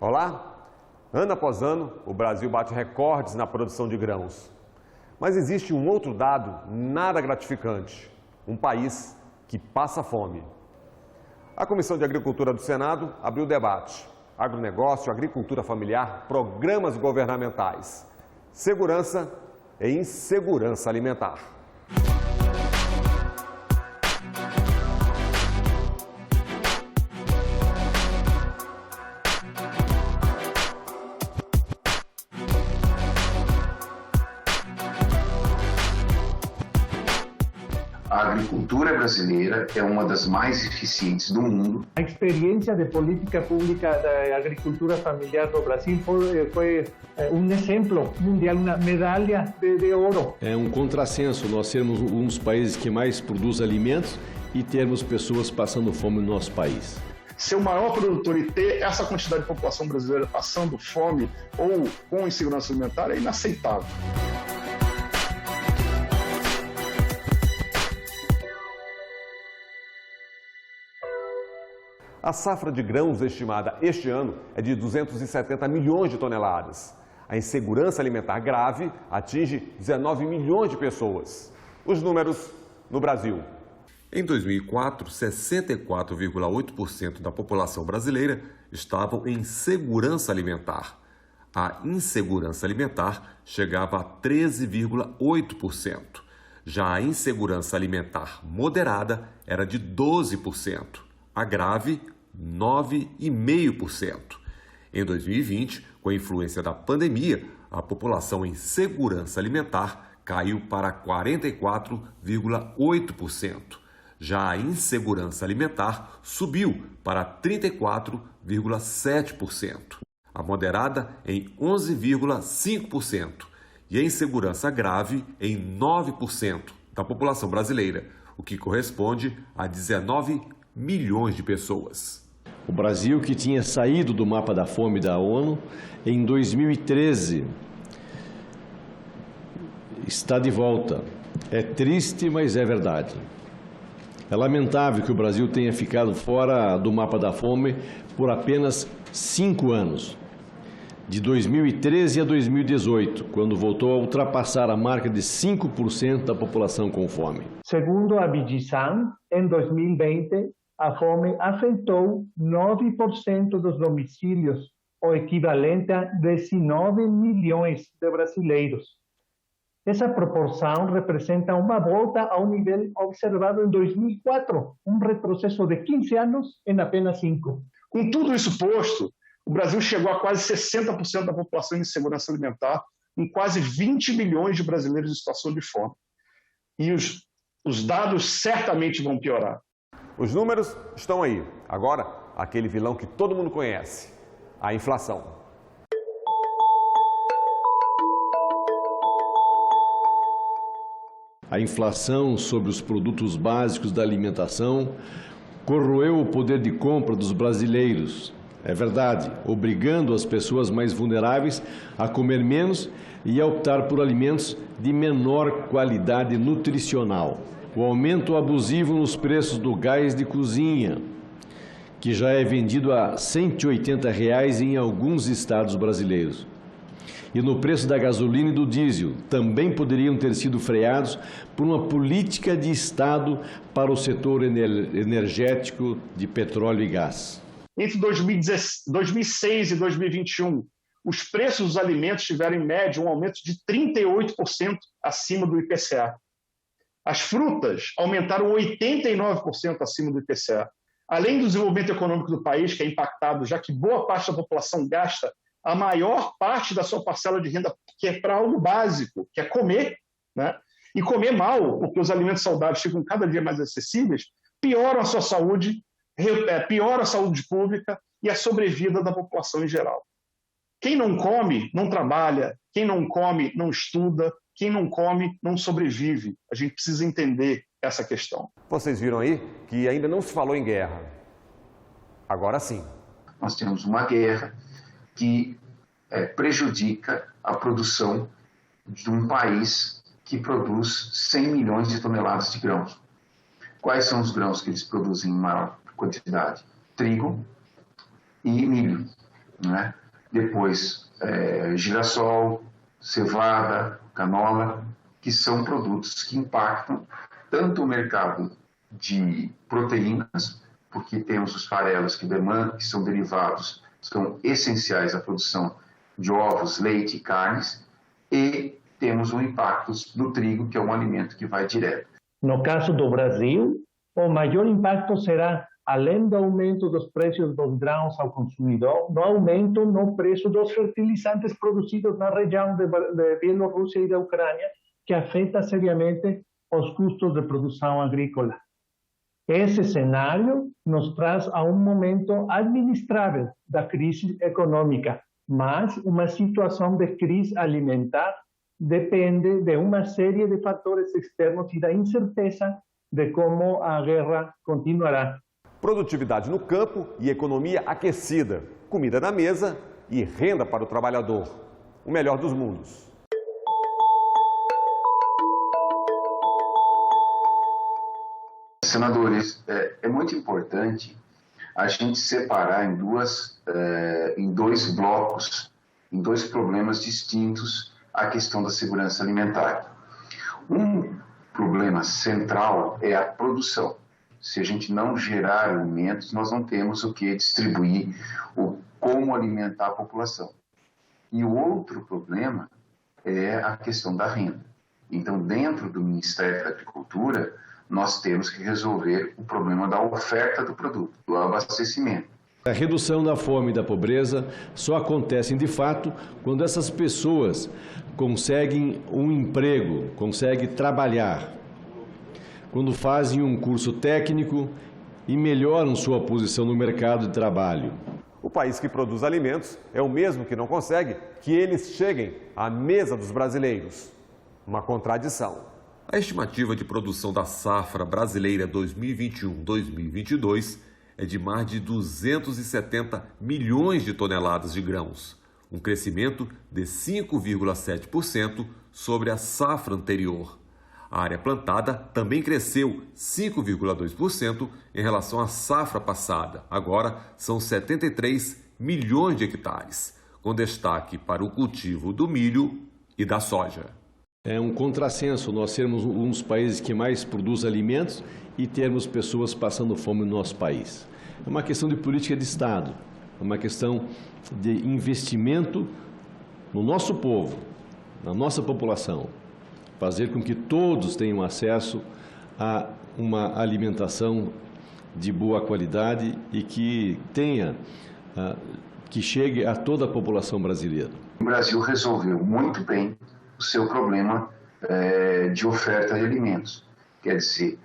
Olá! Ano após ano, o Brasil bate recordes na produção de grãos. Mas existe um outro dado nada gratificante: um país que passa fome. A Comissão de Agricultura do Senado abriu debate: agronegócio, agricultura familiar, programas governamentais, segurança e insegurança alimentar. A agricultura brasileira é uma das mais eficientes do mundo. A experiência de política pública da agricultura familiar do Brasil foi um exemplo mundial, uma medalha de ouro. É um contrassenso nós sermos um dos países que mais produz alimentos e termos pessoas passando fome no nosso país. Ser o maior produtor e ter essa quantidade de população brasileira passando fome ou com insegurança alimentar é inaceitável. A safra de grãos estimada este ano é de 270 milhões de toneladas. A insegurança alimentar grave atinge 19 milhões de pessoas. Os números no Brasil. Em 2004, 64,8% da população brasileira estavam em segurança alimentar. A insegurança alimentar chegava a 13,8%. Já a insegurança alimentar moderada era de 12%. A grave, 9,5%. Em 2020, com a influência da pandemia, a população em segurança alimentar caiu para 44,8%. Já a insegurança alimentar subiu para 34,7%. A moderada em 11,5% e a insegurança grave em 9% da população brasileira, o que corresponde a 19 milhões de pessoas. O Brasil, que tinha saído do mapa da fome da ONU, em 2013, está de volta. É triste, mas é verdade. É lamentável que o Brasil tenha ficado fora do mapa da fome por apenas 5 anos. De 2013 a 2018, quando voltou a ultrapassar a marca de 5% da população com fome. Segundo a Vigisan, em 2020, a fome afetou 9% dos domicílios, o equivalente a 19 milhões de brasileiros. Essa proporção representa uma volta ao nível observado em 2004, um retrocesso de 15 anos em apenas 5. Com tudo isso posto, o Brasil chegou a quase 60% da população em insegurança alimentar, com quase 20 milhões de brasileiros em situação de fome. E os dados certamente vão piorar. Os números estão aí. Agora, aquele vilão que todo mundo conhece: a inflação. A inflação sobre os produtos básicos da alimentação corroeu o poder de compra dos brasileiros. É verdade, obrigando as pessoas mais vulneráveis a comer menos e a optar por alimentos de menor qualidade nutricional. O aumento abusivo nos preços do gás de cozinha, que já é vendido a R$ 180 em alguns estados brasileiros. E no preço da gasolina e do diesel, também poderiam ter sido freados por uma política de Estado para o setor energético de petróleo e gás. Entre 2006 e 2021, os preços dos alimentos tiveram, em média, um aumento de 38% acima do IPCA. As frutas aumentaram 89% acima do IPCA. Além do desenvolvimento econômico do país, que é impactado, já que boa parte da população gasta a maior parte da sua parcela de renda, que é para algo básico, que é comer, né? E comer mal, porque os alimentos saudáveis ficam cada dia mais acessíveis, pioram a sua saúde, piora a saúde pública e a sobrevida da população em geral. Quem não come, não trabalha. Quem não come, não estuda. Quem não come, não sobrevive. A gente precisa entender essa questão. Vocês viram aí que ainda não se falou em guerra. Agora sim. Nós temos uma guerra que prejudica a produção de um país que produz 100 milhões de toneladas de grãos. Quais são os grãos que eles produzem em maior quantidade? Trigo e milho, né? depois girassol, cevada, canola, que são produtos que impactam tanto o mercado de proteínas, porque temos os farelos que são derivados, são essenciais à produção de ovos, leite e carnes, e temos o impacto do trigo, que é um alimento que vai direto. No caso do Brasil, o maior impacto será, além do aumento dos preços dos grãos ao consumidor, no aumento no preço dos fertilizantes produzidos na região de Bielorrússia e da Ucrânia, que afeta seriamente os custos de produção agrícola. Esse cenário nos traz a um momento administrável da crise econômica, mas uma situação de crise alimentar depende de uma série de fatores externos e da incerteza de como a guerra continuará. Produtividade no campo e economia aquecida, comida na mesa e renda para o trabalhador. O melhor dos mundos. Senadores, é muito importante a gente separar em dois blocos, em dois problemas distintos, a questão da segurança alimentar. Um problema central é a produção. Se a gente não gerar alimentos, nós não temos o que distribuir, como alimentar a população. E o outro problema é a questão da renda. Então, dentro do Ministério da Agricultura, nós temos que resolver o problema da oferta do produto, do abastecimento. A redução da fome e da pobreza só acontecem de fato quando essas pessoas conseguem um emprego, conseguem trabalhar, quando fazem um curso técnico e melhoram sua posição no mercado de trabalho. O país que produz alimentos é o mesmo que não consegue que eles cheguem à mesa dos brasileiros. Uma contradição. A estimativa de produção da safra brasileira 2021-2022 é de mais de 270 milhões de toneladas de grãos, um crescimento de 5,7% sobre a safra anterior. A área plantada também cresceu 5,2% em relação à safra passada. Agora são 73 milhões de hectares, com destaque para o cultivo do milho e da soja. É um contrassenso nós sermos um dos países que mais produz alimentos e termos pessoas passando fome no nosso país. É uma questão de política de Estado, é uma questão de investimento no nosso povo, na nossa população. Fazer com que todos tenham acesso a uma alimentação de boa qualidade e que chegue a toda a população brasileira. O Brasil resolveu muito bem o seu problema de oferta de alimentos. Quer dizer,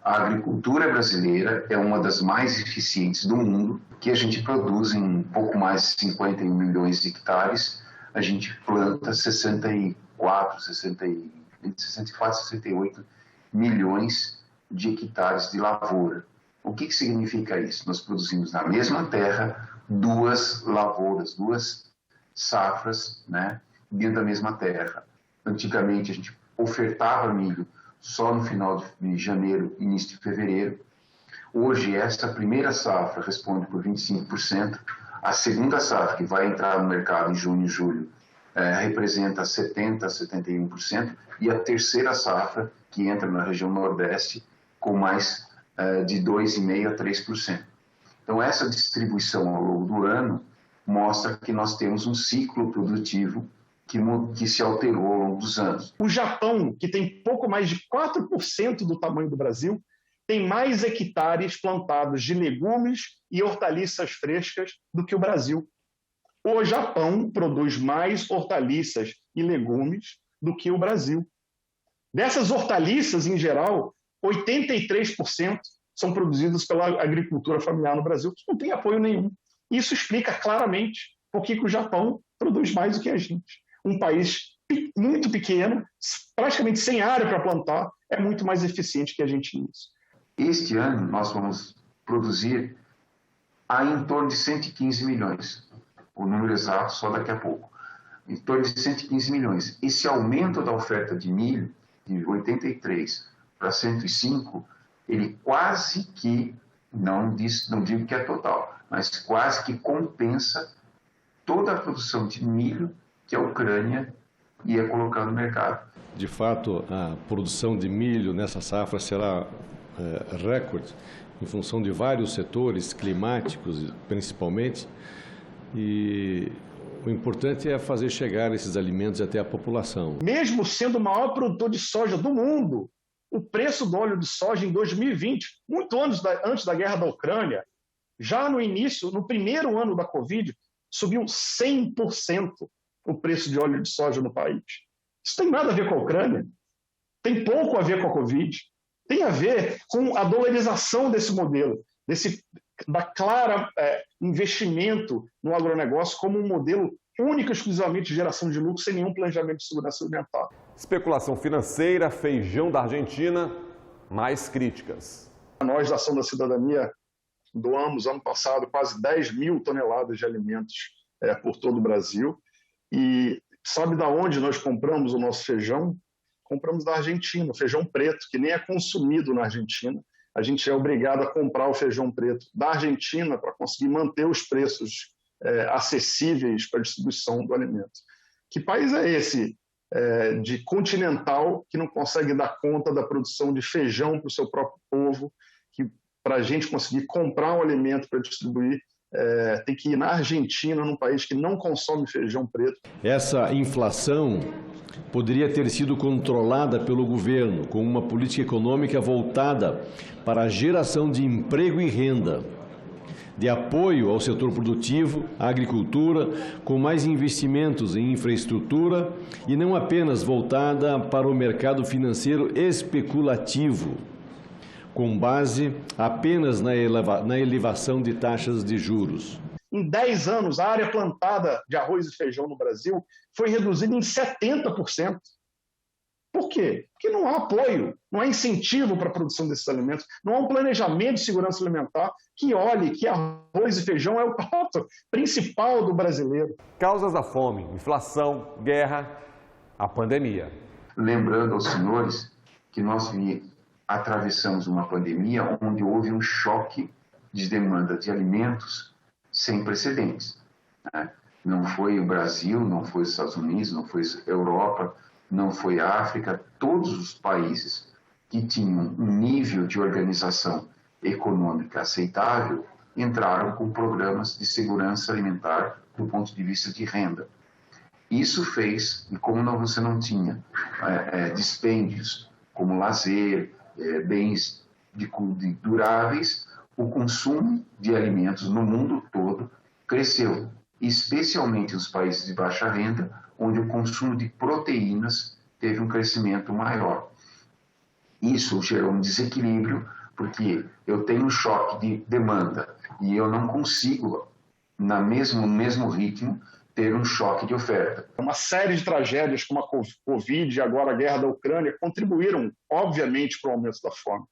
a agricultura brasileira é uma das mais eficientes do mundo, que a gente produz em um pouco mais de 51 milhões de hectares, a gente planta 64, 68 milhões de hectares de lavoura. O que significa isso? Nós produzimos na mesma terra duas lavouras, duas safras, né, dentro da mesma terra. Antigamente a gente ofertava milho só no final de janeiro, início de fevereiro. Hoje essa primeira safra responde por 25%, a segunda safra, que vai entrar no mercado em junho e julho, representa 70%, 71%, e a terceira safra, que entra na região Nordeste, com mais de 2,5% a 3%. Então essa distribuição ao longo do ano mostra que nós temos um ciclo produtivo que se alterou ao longo dos anos. O Japão, que tem pouco mais de 4% do tamanho do Brasil, tem mais hectares plantados de legumes e hortaliças frescas do que o Brasil. O Japão produz mais hortaliças e legumes do que o Brasil. Dessas hortaliças, em geral, 83% são produzidas pela agricultura familiar no Brasil, que não tem apoio nenhum. Isso explica claramente por que o Japão produz mais do que a gente. Um país muito pequeno, praticamente sem área para plantar, é muito mais eficiente que a gente nisso. Este ano nós vamos produzir em torno de 115 milhões. O número exato só daqui a pouco. Em torno de 115 milhões. Esse aumento da oferta de milho, de 83 para 105, ele quase que, não digo que é total, mas quase que compensa toda a produção de milho que a Ucrânia ia colocar no mercado. De fato, a produção de milho nessa safra será recorde, em função de vários setores climáticos, principalmente, e o importante é fazer chegar esses alimentos até a população. Mesmo sendo o maior produtor de soja do mundo, o preço do óleo de soja em 2020, muito antes da guerra da Ucrânia, já no início, no primeiro ano da Covid, subiu 100% o preço de óleo de soja no país. Isso tem nada a ver com a Ucrânia, tem pouco a ver com a Covid, tem a ver com a dolarização desse modelo, da clara investimento no agronegócio como um modelo único e exclusivamente de geração de lucro, sem nenhum planejamento de segurança alimentar. Especulação financeira, feijão da Argentina, mais críticas. Nós, da Ação da Cidadania, doamos ano passado quase 10 mil toneladas de alimentos por todo o Brasil. E sabe de onde nós compramos o nosso feijão? Compramos da Argentina, feijão preto, que nem é consumido na Argentina. A gente é obrigado a comprar o feijão preto da Argentina para conseguir manter os preços acessíveis para a distribuição do alimento. Que país é esse de continental que não consegue dar conta da produção de feijão para o seu próprio povo, que para a gente conseguir comprar um alimento para distribuir, tem que ir na Argentina, num país que não consome feijão preto. Essa inflação poderia ter sido controlada pelo governo com uma política econômica voltada para a geração de emprego e renda, de apoio ao setor produtivo, à agricultura, com mais investimentos em infraestrutura e não apenas voltada para o mercado financeiro especulativo, com base apenas na elevação de taxas de juros. Em 10 anos, a área plantada de arroz e feijão no Brasil foi reduzida em 70%. Por quê? Porque não há apoio, não há incentivo para a produção desses alimentos, não há um planejamento de segurança alimentar que olhe que arroz e feijão é o prato principal do brasileiro. Causas da fome, inflação, guerra, a pandemia. Lembrando aos senhores que nós atravessamos uma pandemia onde houve um choque de demanda de alimentos sem precedentes. Não foi o Brasil, não foi os Estados Unidos, não foi a Europa, não foi a África. Todos os países que tinham um nível de organização econômica aceitável entraram com programas de segurança alimentar do ponto de vista de renda. Isso fez, e como você não tinha dispêndios como lazer, bens duráveis, o consumo de alimentos no mundo todo cresceu, especialmente nos países de baixa renda, onde o consumo de proteínas teve um crescimento maior. Isso gerou um desequilíbrio, porque eu tenho um choque de demanda e eu não consigo, no mesmo ritmo, ter um choque de oferta. Uma série de tragédias como a Covid e agora a guerra da Ucrânia contribuíram, obviamente, para o aumento da fome.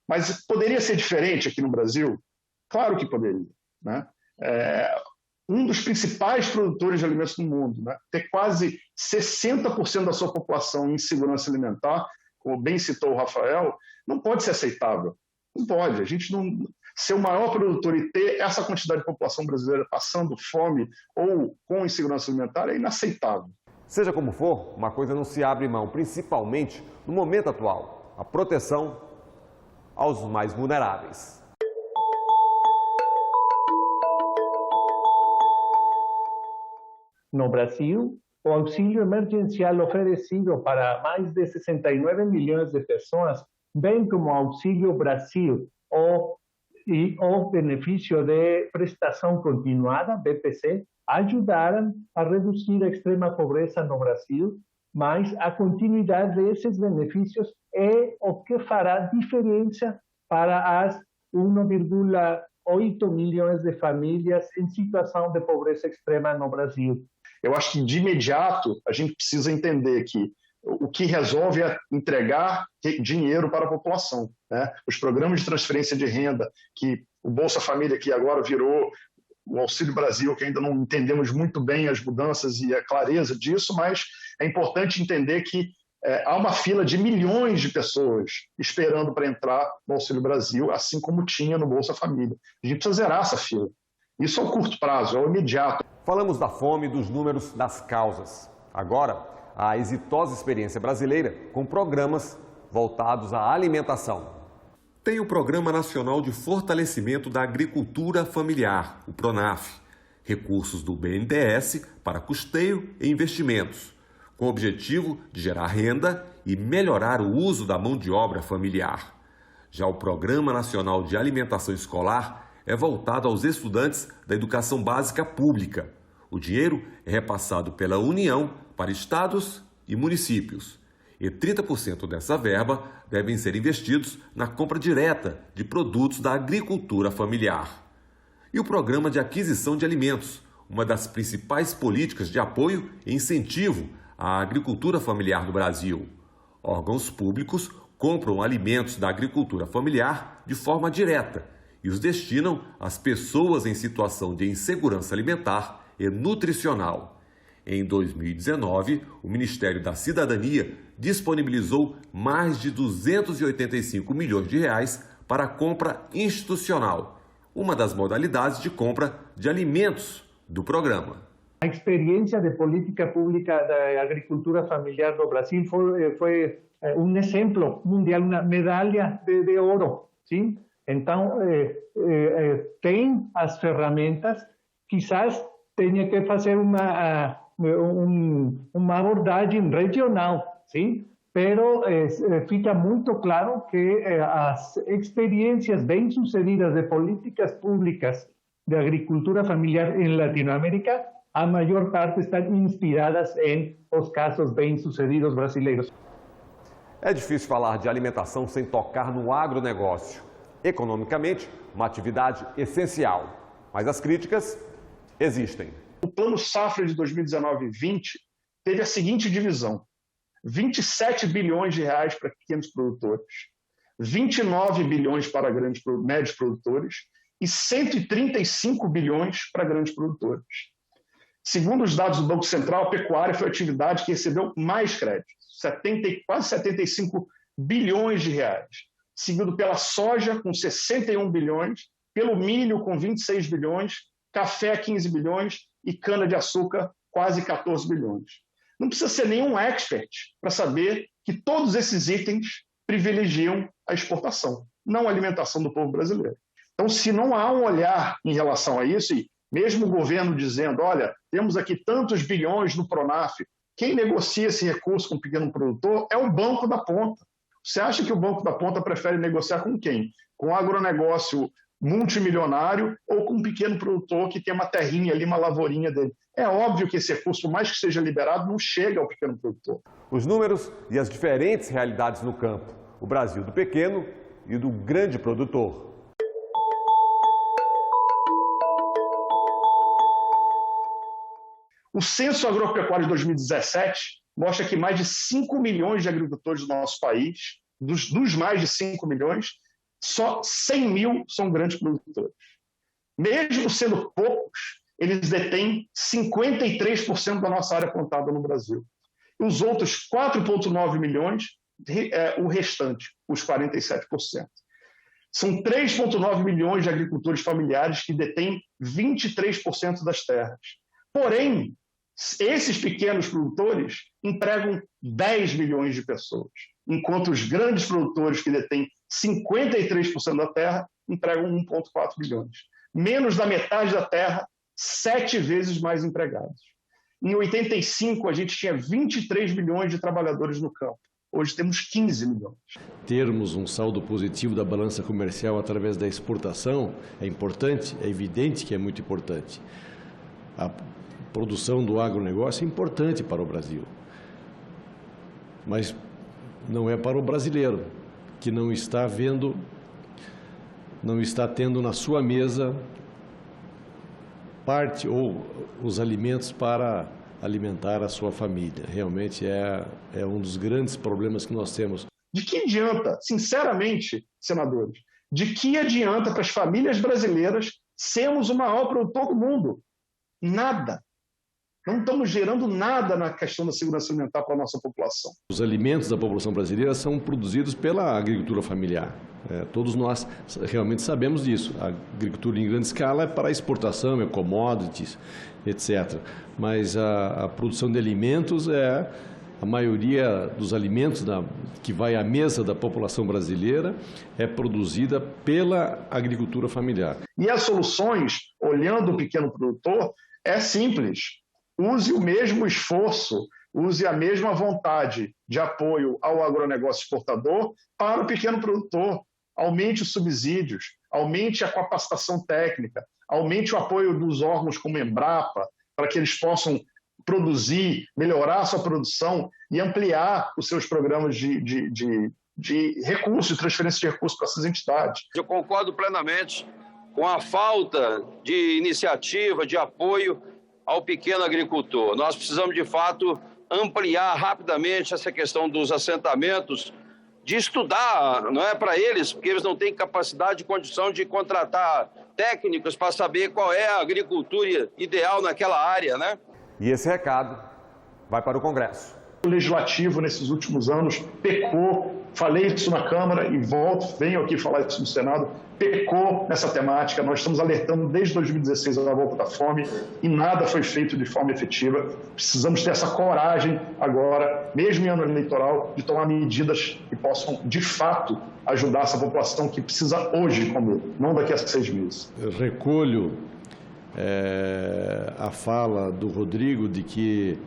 Mas poderia ser diferente aqui no Brasil? Claro que poderia, né? Um dos principais produtores de alimentos do mundo, né? Ter quase 60% da sua população em segurança alimentar, como bem citou o Rafael, não pode ser aceitável. Não pode. A gente não ser o maior produtor e ter essa quantidade de população brasileira passando fome ou com insegurança alimentar é inaceitável. Seja como for, uma coisa não se abre mão, principalmente no momento atual: a proteção aos mais vulneráveis. No Brasil, o auxílio emergencial oferecido para mais de 69 milhões de pessoas, bem como o Auxílio Brasil e o benefício de prestação continuada, BPC, ajudaram a reduzir a extrema pobreza no Brasil, mas a continuidade desses benefícios é o que fará diferença para as 1,8 milhões de famílias em situação de pobreza extrema no Brasil. Eu acho que, de imediato, a gente precisa entender que o que resolve é entregar dinheiro para a população, né? Os programas de transferência de renda, que o Bolsa Família, que agora virou o Auxílio Brasil, que ainda não entendemos muito bem as mudanças e a clareza disso, mas é importante entender que há uma fila de milhões de pessoas esperando para entrar no Auxílio Brasil, assim como tinha no Bolsa Família. A gente precisa zerar essa fila. Isso é o curto prazo, é o imediato. Falamos da fome e dos números das causas. Agora, a exitosa experiência brasileira com programas voltados à alimentação. Tem o Programa Nacional de Fortalecimento da Agricultura Familiar, o PRONAF, recursos do BNDES para custeio e investimentos, com o objetivo de gerar renda e melhorar o uso da mão de obra familiar. Já o Programa Nacional de Alimentação Escolar é voltado aos estudantes da educação básica pública. O dinheiro é repassado pela União para estados e municípios. E 30% dessa verba devem ser investidos na compra direta de produtos da agricultura familiar. E o Programa de Aquisição de Alimentos, uma das principais políticas de apoio e incentivo à agricultura familiar do Brasil. Órgãos públicos compram alimentos da agricultura familiar de forma direta e os destinam às pessoas em situação de insegurança alimentar e nutricional. Em 2019, o Ministério da Cidadania disponibilizou mais de 285 milhões de reais para a compra institucional, uma das modalidades de compra de alimentos do programa. A experiência de política pública da agricultura familiar do Brasil foi um exemplo mundial, uma medalha de ouro, sim? Então, tem as ferramentas, quizás tenha que fazer uma abordagem regional, sim? Pero fica muito claro que as experiências bem-sucedidas de políticas públicas de agricultura familiar em Latinoamérica, a maior parte estão inspiradas em os casos bem-sucedidos brasileiros. É difícil falar de alimentação sem tocar no agronegócio. Economicamente, uma atividade essencial. Mas as críticas existem. O Plano Safra de 2019 e 2020 teve a seguinte divisão: 27 bilhões de reais para pequenos produtores, 29 bilhões para médios produtores e 135 bilhões para grandes produtores. Segundo os dados do Banco Central, a pecuária foi a atividade que recebeu mais crédito, quase 75 bilhões de reais, seguido pela soja, com 61 bilhões, pelo milho, com 26 bilhões, café, 15 bilhões e cana-de-açúcar, quase 14 bilhões. Não precisa ser nenhum expert para saber que todos esses itens privilegiam a exportação, não a alimentação do povo brasileiro. Então, se não há um olhar em relação a isso, e mesmo o governo dizendo, olha, temos aqui tantos bilhões no PRONAF, quem negocia esse recurso com o pequeno produtor é o Banco da Ponta. Você acha que o Banco da Ponta prefere negociar com quem? Com o agronegócio multimilionário ou com um pequeno produtor que tem uma terrinha ali, uma lavourinha dele? É óbvio que esse recurso, por mais que seja liberado, não chega ao pequeno produtor. Os números e as diferentes realidades no campo. O Brasil do pequeno e do grande produtor. O Censo Agropecuário de 2017 mostra que mais de 5 milhões de agricultores do nosso país, dos mais de 5 milhões, só 100 mil são grandes produtores. Mesmo sendo poucos, eles detêm 53% da nossa área plantada no Brasil. E os outros 4,9 milhões, o restante, os 47%. São 3,9 milhões de agricultores familiares que detêm 23% das terras. Porém, esses pequenos produtores empregam 10 milhões de pessoas, enquanto os grandes produtores que detêm 53% da terra empregam 1,4 milhões. Menos da metade da terra, 7 vezes mais empregados. Em 85, a gente tinha 23 milhões de trabalhadores no campo. Hoje temos 15 milhões. Termos um saldo positivo da balança comercial através da exportação é importante, é evidente que é muito importante. A produção do agronegócio é importante para o Brasil, mas não é para o brasileiro, que não está tendo na sua mesa parte ou os alimentos para alimentar a sua família. Realmente é um dos grandes problemas que nós temos. De que adianta, sinceramente, senadores, de que adianta para as famílias brasileiras sermos o maior produtor do mundo? Nada. Não estamos gerando nada na questão da segurança alimentar para a nossa população. Os alimentos da população brasileira são produzidos pela agricultura familiar. Todos nós realmente sabemos disso. A agricultura em grande escala é para exportação, é commodities, etc. Mas a produção de alimentos a maioria dos alimentos que vai à mesa da população brasileira é produzida pela agricultura familiar. E as soluções, olhando o pequeno produtor, é simples. Use o mesmo esforço, use a mesma vontade de apoio ao agronegócio exportador para o pequeno produtor. Aumente os subsídios, aumente a capacitação técnica, aumente o apoio dos órgãos como a Embrapa, para que eles possam produzir, melhorar a sua produção e ampliar os seus programas de recursos, de transferência de recursos para essas entidades. Eu concordo plenamente com a falta de iniciativa, de apoio ao pequeno agricultor. Nós precisamos, de fato, ampliar rapidamente essa questão dos assentamentos, de estudar, não é para eles, porque eles não têm capacidade e condição de contratar técnicos para saber qual é a agricultura ideal naquela área, né? E esse recado vai para o Congresso. O Legislativo, nesses últimos anos, pecou, falei isso na Câmara e venho aqui falar isso no Senado, pecou nessa temática. Nós estamos alertando desde 2016 a volta da fome e nada foi feito de forma efetiva. Precisamos ter essa coragem agora, mesmo em ano eleitoral, de tomar medidas que possam, de fato, ajudar essa população que precisa hoje comer, não daqui a 6 meses. Eu recolho a fala do Rodrigo de que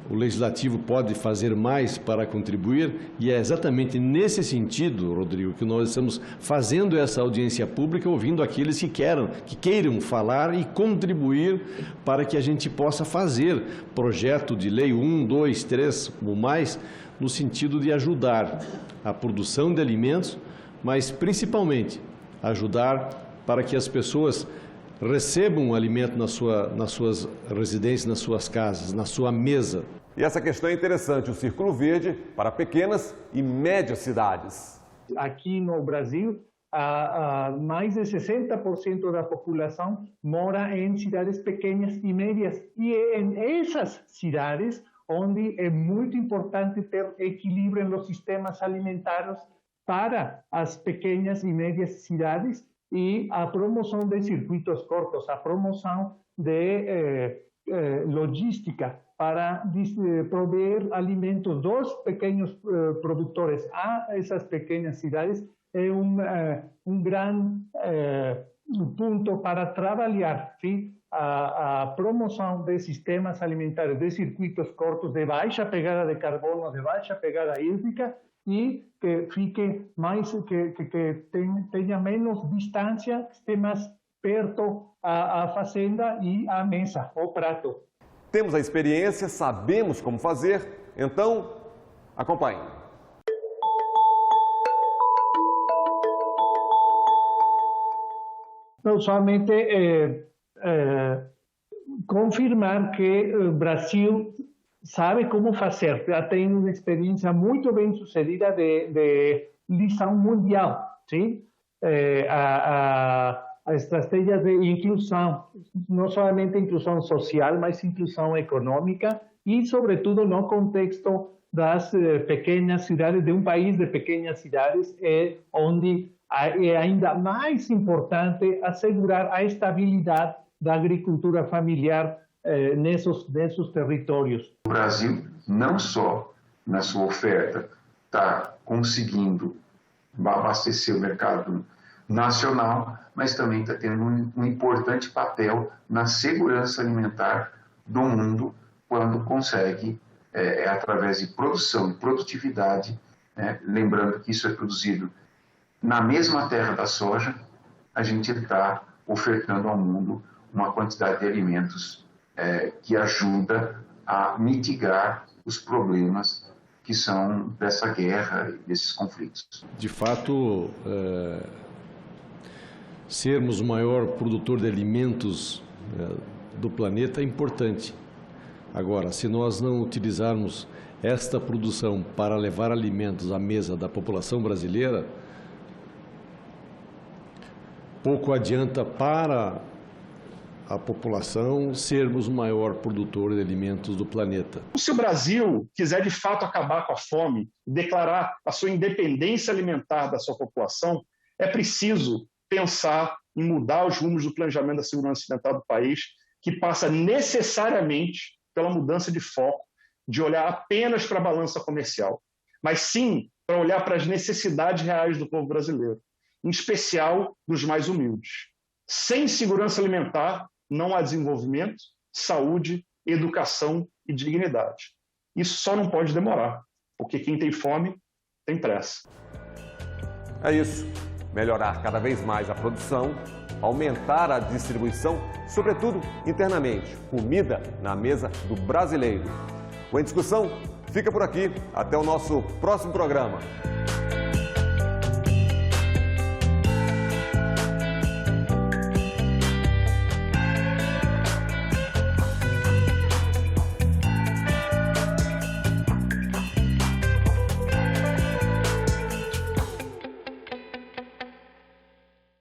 o Legislativo pode fazer mais para contribuir, e é exatamente nesse sentido, Rodrigo, que nós estamos fazendo essa audiência pública, ouvindo aqueles que queiram falar e contribuir para que a gente possa fazer projeto de lei 1, 2, 3 ou mais, no sentido de ajudar a produção de alimentos, mas principalmente ajudar para que as pessoas recebam o alimento nas suas residências, nas suas casas, na sua mesa. E essa questão é interessante, o Círculo Verde para pequenas e médias cidades. Aqui no Brasil, mais de 60% da população mora em cidades pequenas e médias. E é em essas cidades onde é muito importante ter equilíbrio nos sistemas alimentares para as pequenas e médias cidades, e a promoção de circuitos curtos, a promoção de logística para prover alimentos dos pequenos produtores a essas pequenas cidades é um grande ponto para trabalhar, sim? A promoção de sistemas alimentares, de circuitos curtos, de baixa pegada de carbono, de baixa pegada hídrica, e que fique mais, que tenha menos distância, que esteja mais perto à fazenda e à mesa, ao prato. Temos a experiência, sabemos como fazer, então acompanhe. Não, somente confirmar que o Brasil sabe como fazer, já tem uma experiência muito bem sucedida de lição mundial, sim? A estratégia de inclusão, não somente inclusão social, mas inclusão econômica e, sobretudo, no contexto das pequenas cidades, de um país de pequenas cidades, onde é ainda mais importante assegurar a estabilidade da agricultura familiar nesses territórios. O Brasil, não só na sua oferta, está conseguindo abastecer o mercado nacional, mas também está tendo um importante papel na segurança alimentar do mundo, quando consegue, através de produção e produtividade, lembrando que isso é produzido na mesma terra da soja, a gente está ofertando ao mundo uma quantidade de alimentos que ajuda a mitigar os problemas que são dessa guerra e desses conflitos. De fato, sermos o maior produtor de alimentos do planeta é importante. Agora, se nós não utilizarmos esta produção para levar alimentos à mesa da população brasileira, pouco adianta para a população, sermos o maior produtor de alimentos do planeta. Se o Brasil quiser de fato acabar com a fome e declarar a sua independência alimentar da sua população, é preciso pensar em mudar os rumos do planejamento da segurança alimentar do país, que passa necessariamente pela mudança de foco, de olhar apenas para a balança comercial, mas sim para olhar para as necessidades reais do povo brasileiro, em especial dos mais humildes. Sem segurança alimentar, não há desenvolvimento, saúde, educação e dignidade. Isso só não pode demorar, porque quem tem fome tem pressa. É isso. Melhorar cada vez mais a produção, aumentar a distribuição, sobretudo internamente. Comida na mesa do brasileiro. O Em Discussão fica por aqui. Até o nosso próximo programa.